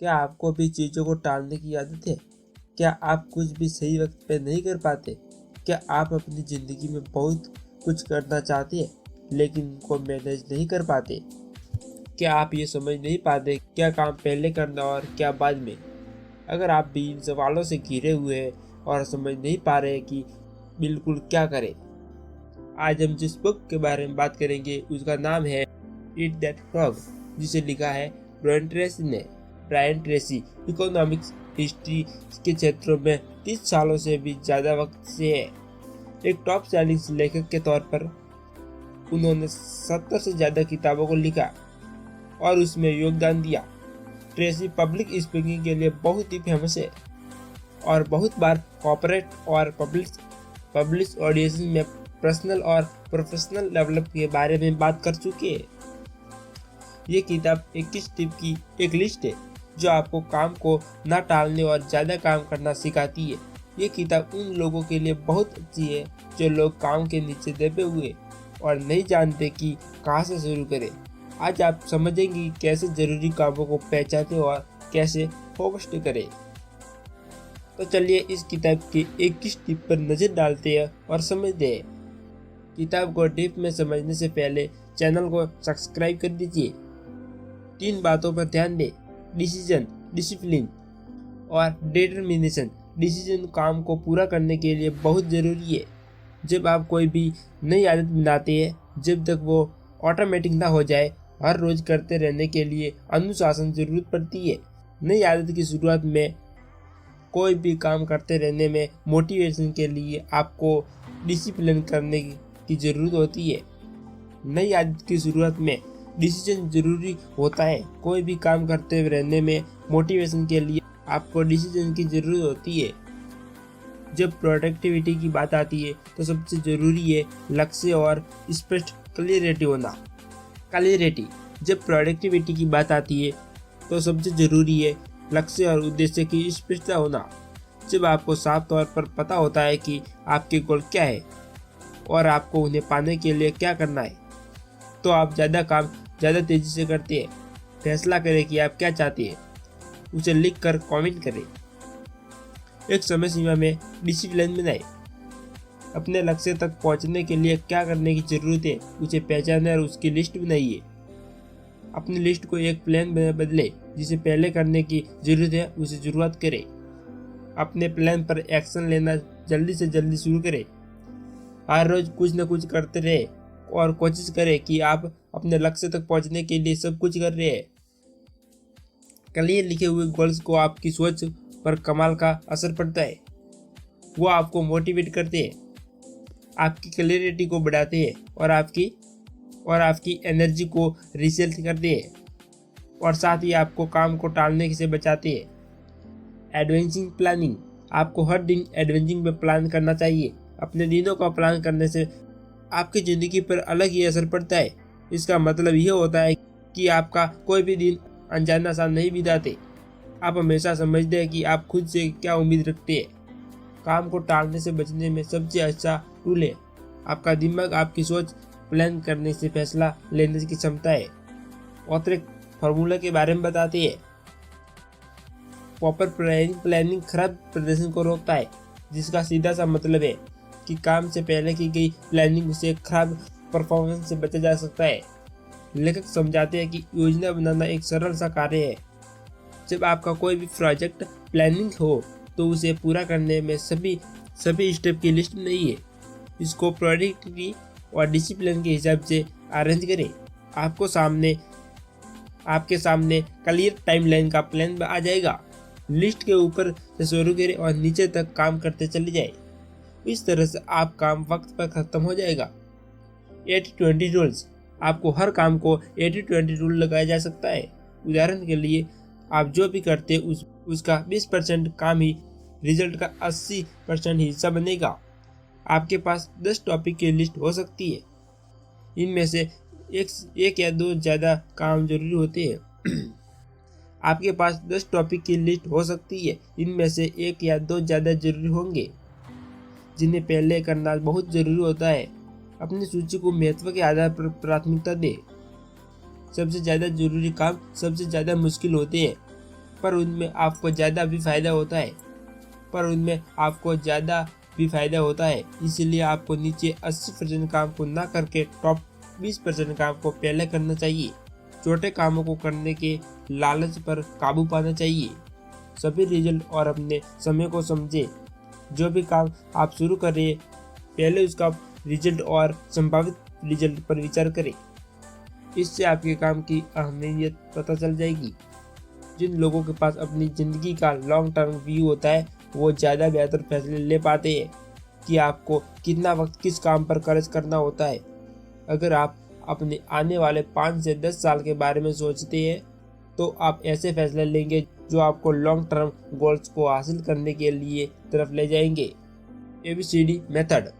क्या आपको भी चीज़ों को टालने की आदत है? क्या आप कुछ भी सही वक्त पे नहीं कर पाते? क्या आप अपनी ज़िंदगी में बहुत कुछ करना चाहते हैं लेकिन उनको मैनेज नहीं कर पाते? क्या आप ये समझ नहीं पाते क्या काम पहले करना और क्या बाद में? अगर आप भी इन सवालों से घिरे हुए हैं और समझ नहीं पा रहे कि बिल्कुल क्या करें, आज हम जिस बुक के बारे में बात करेंगे उसका नाम है ईट दैट फ्रॉग, जिसे लिखा है ब्रायन ट्रेसी ने। ब्रायन ट्रेसी इकोनॉमिक्स हिस्ट्री के क्षेत्रों में 30 सालों से भी ज़्यादा वक्त से है। एक टॉप सेलिंग लेखक के तौर पर उन्होंने 70 से ज़्यादा किताबों को लिखा और उसमें योगदान दिया। ट्रेसी पब्लिक स्पीकिंग के लिए बहुत ही फेमस है और बहुत बार कॉर्पोरेट और पब्लिश ऑडियंस में पर्सनल और प्रोफेशनल डेवलप के बारे में बात कर चुके हैं। ये किताब 21 टिप की एक लिस्ट है जो आपको काम को न टालने और ज़्यादा काम करना सिखाती है। ये किताब उन लोगों के लिए बहुत अच्छी है जो लोग काम के नीचे दबे हुए और नहीं जानते कि कहाँ से शुरू करें। आज आप समझेंगे कैसे ज़रूरी कामों को पहचानें और कैसे फोकस करें। तो चलिए इस किताब की 21 टिप पर नज़र डालते हैं और समझते हैं। किताब को डीप में समझने से पहले चैनल को सब्सक्राइब कर दीजिए। 3 बातों पर ध्यान दें: डिसीजन, डिसिप्लिन और डिटर्मिनेशन। डिसीजन काम को पूरा करने के लिए बहुत ज़रूरी है। जब आप कोई भी नई आदत बनाते हैं, जब तक वो ऑटोमेटिक ना हो जाए, हर रोज़ करते रहने के लिए अनुशासन ज़रूरत पड़ती है। नई आदत की शुरुआत में कोई भी काम करते रहने में मोटिवेशन के लिए आपको डिसिप्लिन करने की ज़रूरत होती है। नई आदत की शुरुआत में डिसीजन ज़रूरी होता है। कोई भी काम करते रहने में मोटिवेशन के लिए आपको डिसीजन की ज़रूरत होती है। जब प्रोडक्टिविटी की बात आती है तो सबसे ज़रूरी है लक्ष्य और स्पष्ट क्लियरिटी होना। जब प्रोडक्टिविटी की बात आती है तो सबसे ज़रूरी है लक्ष्य और उद्देश्य की स्पष्टता होना। जब आपको साफ तौर पर पता होता है कि आपके गोल क्या है और आपको उन्हें पाने के लिए क्या करना है, तो आप ज़्यादा काम ज़्यादा तेज़ी से करते हैं। फैसला करें कि आप क्या चाहते हैं, उसे लिख कर कॉमेंट करें। एक समय सीमा में डिसिप्लिन बनाएं। अपने लक्ष्य तक पहुंचने के लिए क्या करने की ज़रूरत है उसे पहचानें और उसकी लिस्ट बनाइए। अपनी लिस्ट को एक प्लान में बदलें। जिसे पहले करने की ज़रूरत है उसे शुरुआत करें। अपने प्लान पर एक्शन लेना जल्दी से जल्दी शुरू करें। हर रोज़ कुछ न कुछ करते रहे और कोशिश करें कि आप अपने लक्ष्य तक पहुंचने के लिए सब कुछ कर रहे हैं। क्लियर लिखे हुए गोल्स को आपकी सोच पर कमाल का असर पड़ता है। वो आपको मोटिवेट करते हैं, आपकी क्लैरिटी को बढ़ाते हैं और आपकी एनर्जी को रिसेट करते हैं और साथ ही आपको काम को टालने से बचाते हैं। एडवेंसिंग प्लानिंग। आपको हर दिन एडवेंसिंग में प्लान करना चाहिए। अपने दिनों का प्लान करने से आपकी ज़िंदगी पर अलग ही असर पड़ता है। इसका मतलब यह होता है कि आपका कोई भी दिन अनजाना सा नहीं बिताते। आप हमेशा समझते हैं कि आप खुद से क्या उम्मीद रखते हैं। काम को टालने से बचने में सबसे अच्छा टूल है आपका दिमाग। आपकी सोच प्लान करने से फैसला लेने की क्षमता है। ऑथर एक फार्मूला के बारे में बताते हैं। प्रॉपर प्लानिंग खराब प्रदर्शन को रोकता है, जिसका सीधा सा मतलब है कि काम से पहले की गई प्लानिंग से खराब परफॉर्मेंस से बचा जा सकता है। लेखक समझाते हैं कि योजना बनाना एक सरल सा कार्य है। जब आपका कोई भी प्रोजेक्ट प्लानिंग हो तो उसे पूरा करने में सभी स्टेप की लिस्ट नहीं है। इसको प्रोडक्टिविटी और डिसिप्लिन के हिसाब से अरेंज करें। आपके सामने क्लियर टाइमलाइन का प्लान आ जाएगा। लिस्ट के ऊपर से शुरू करें और नीचे तक काम करते चले जाए। इस तरह से आप काम वक्त पर खत्म हो जाएगा। 80-20 रूल्स। आपको हर काम को 80-20 रूल लगाया जा सकता है। उदाहरण के लिए आप जो भी करते हैं उसका 20% काम ही रिजल्ट का 80% हिस्सा बनेगा। आपके पास 10 टॉपिक की लिस्ट हो सकती है। इनमें से एक या दो ज़्यादा काम जरूरी होते हैं। आपके पास 10 टॉपिक की लिस्ट हो सकती है। इनमें से एक या दो ज़्यादा जरूरी होंगे जिन्हें पहले करना बहुत ज़रूरी होता है। अपनी सूची को महत्व के आधार पर प्राथमिकता दें। सबसे ज़्यादा जरूरी काम सबसे ज़्यादा मुश्किल होते हैं। पर उनमें आपको ज़्यादा भी फायदा होता है। इसीलिए आपको नीचे 80% काम को ना करके टॉप 20% काम को पहले करना चाहिए। छोटे कामों को करने के लालच पर काबू पाना चाहिए। सभी रिजल्ट और अपने समय को समझे। जो भी काम आप शुरू करें पहले उसका रिजल्ट और संभावित रिजल्ट पर विचार करें। इससे आपके काम की अहमियत पता चल जाएगी। जिन लोगों के पास अपनी ज़िंदगी का लॉन्ग टर्म व्यू होता है वो ज़्यादा बेहतर फैसले ले पाते हैं कि आपको कितना वक्त किस काम पर खर्च करना होता है। अगर आप अपने आने वाले 5 से 10 साल के बारे में सोचते हैं तो आप ऐसे फैसले लेंगे जो आपको लॉन्ग टर्म गोल्स को हासिल करने के लिए तरफ ले जाएंगे। ABCD method.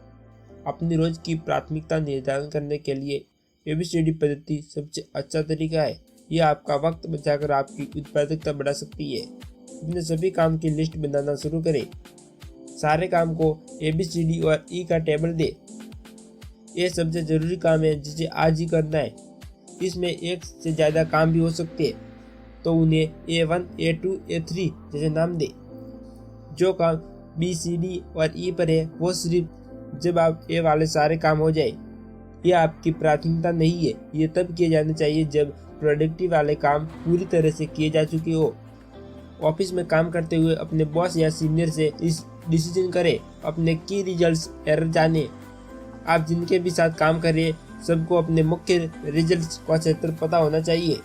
अपनी रोज की प्राथमिकता निर्धारण करने के लिए ABCD पद्धति सबसे अच्छा तरीका है। यह आपका वक्त बचाकर आपकी उत्पादकता बढ़ा सकती है। अपने सभी काम की लिस्ट बनाना शुरू करें। सारे काम को ABCD और E का टेबल दे। ये सबसे जरूरी काम है जिसे आज ही करना है। इसमें एक से ज़्यादा काम भी हो सकते हैं तो उन्हें A1, A2, A3 जैसे नाम दे। जो काम B, C, D और E पर है वो सिर्फ जब आप A वाले सारे काम हो जाए। यह आपकी प्राथमिकता नहीं है। ये तब किए जाने चाहिए जब प्रोडक्टिव वाले काम पूरी तरह से किए जा चुके हो। ऑफिस में काम करते हुए अपने बॉस या सीनियर से इस डिसीजन करें। अपने की रिजल्ट्स एरर जाने। आप जिनके भी साथ काम करें सबको अपने मुख्य रिजल्ट्स का क्षेत्र पता होना चाहिए।